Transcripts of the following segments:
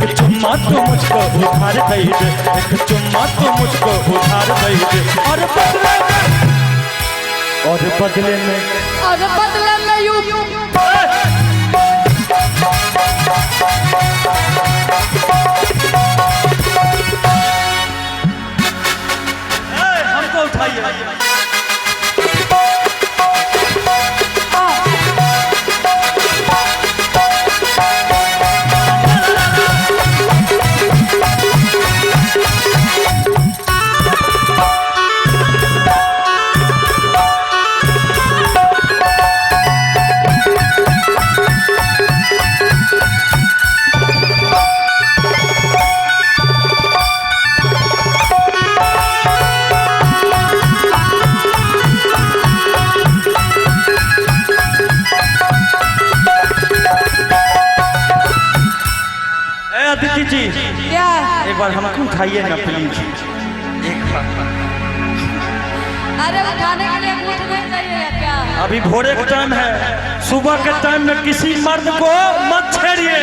एक चुम्मा तो मुझको उधार दे दे, एक चुम्मा तो मुझको उधार दे दे। और बदले में यूं हमको उठाइए। अदिति जी क्या एक बार हमको उठाइए ना प्लीज, एक बार। अरे उठाने के लिए कुछ नहीं चाहिए क्या? अभी भोरे का टाइम है, सुबह के टाइम में किसी मर्द को मत छेड़िए,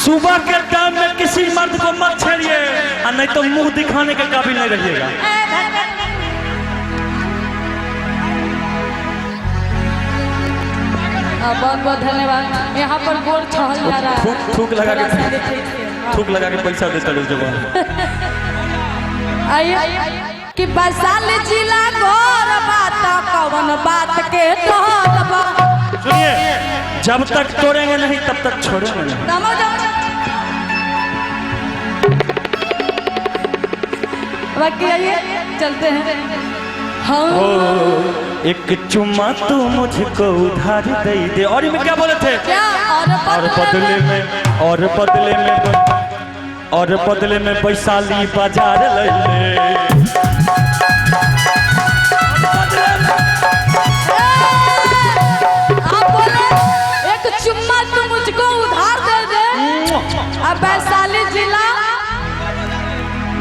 सुबह के टाइम में किसी मर्द को मत छेड़िए, और नहीं तो मुंह दिखाने के काबिल नहीं रहिएगा। बहुत बहुत धन्यवाद। यहाँ पर गोल छहल जा रहा है, थूक लगा के पैसा देता रहो जवान। आइए कि वैशाली जिला गोर बात कौन बात के कहलबा। सुनिए, जब तक तोड़ेंगे नहीं तब तक छोड़ेंगे नहीं। बाकी आइए चलते हैं। हो एक चुम्मा तू मुझको उधार दे दे। और में क्या बोले थे? क्या? और बदले में वैशाली बाजार ले ले। आप बोले एक चुम्मा तू मुझको उधार दे दे, अब वैशाली जिला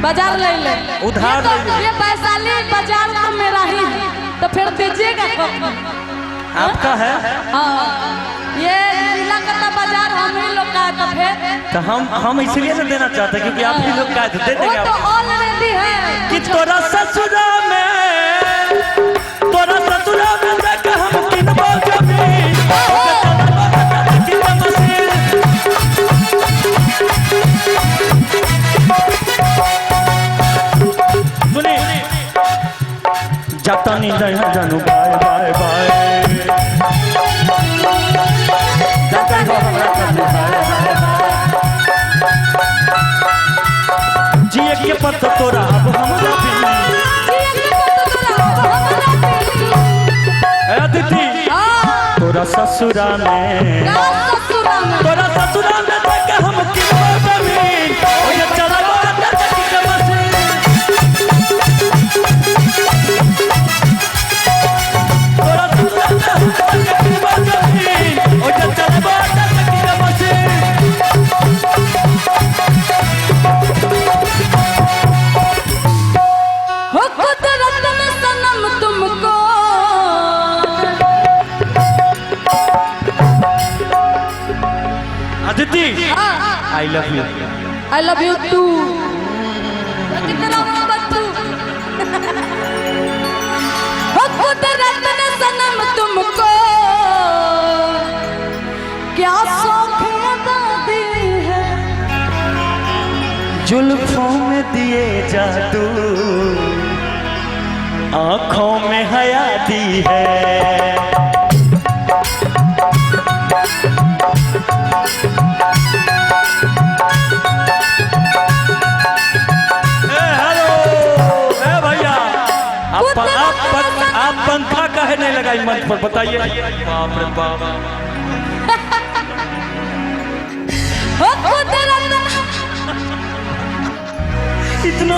बाजार ले ले। उधार ये वैशाली बाजार तो मेरा ही है, तो फिर दीजिएगा कब? आपका है? हाँ, ये जिला का बाजार हम ही लोग का है, तो फिर तो हम इसलिए तो देना चाहते हैं क्योंकि आप ही लोग का है, तो दे देंगे। वो तो ऑलरेडी है कि तोरा ससुरा में देख हम किनबो जमीन। सुनी जाता नहीं जाए जानू बाय बाय बाय, जिए के पत्ता तोरा अब हमरा अदिति तोरा ससुरा में देख हम किनबो जमीन। ओए चला Aditi I love you too. कितना बच्चू कुदरत ने सनम तुमको क्या शौक दी है, जुल्फों में दिए जादू आंखों में हया दी है। आप पंखा काहे नहीं लगाई मंच पर, बताइए। बाप रे बाप, इतना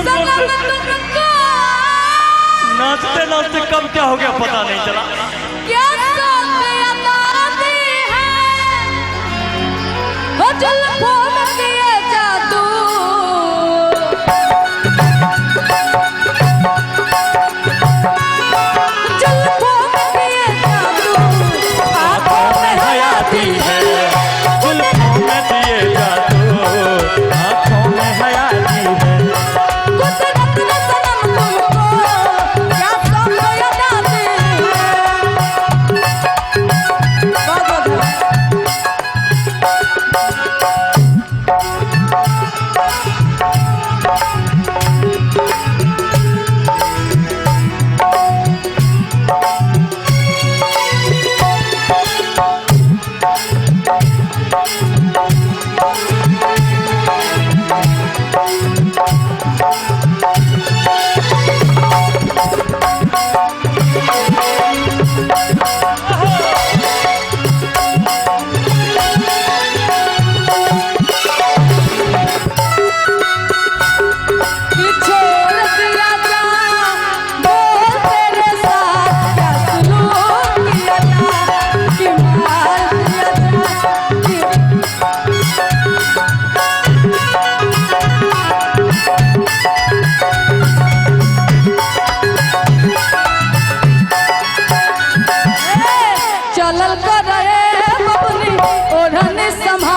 नाचते नाचते कब क्या हो गया पता नहीं चला। क्या जादू आंखों में हया दी है, जुल्फों में दिए जादू संभाल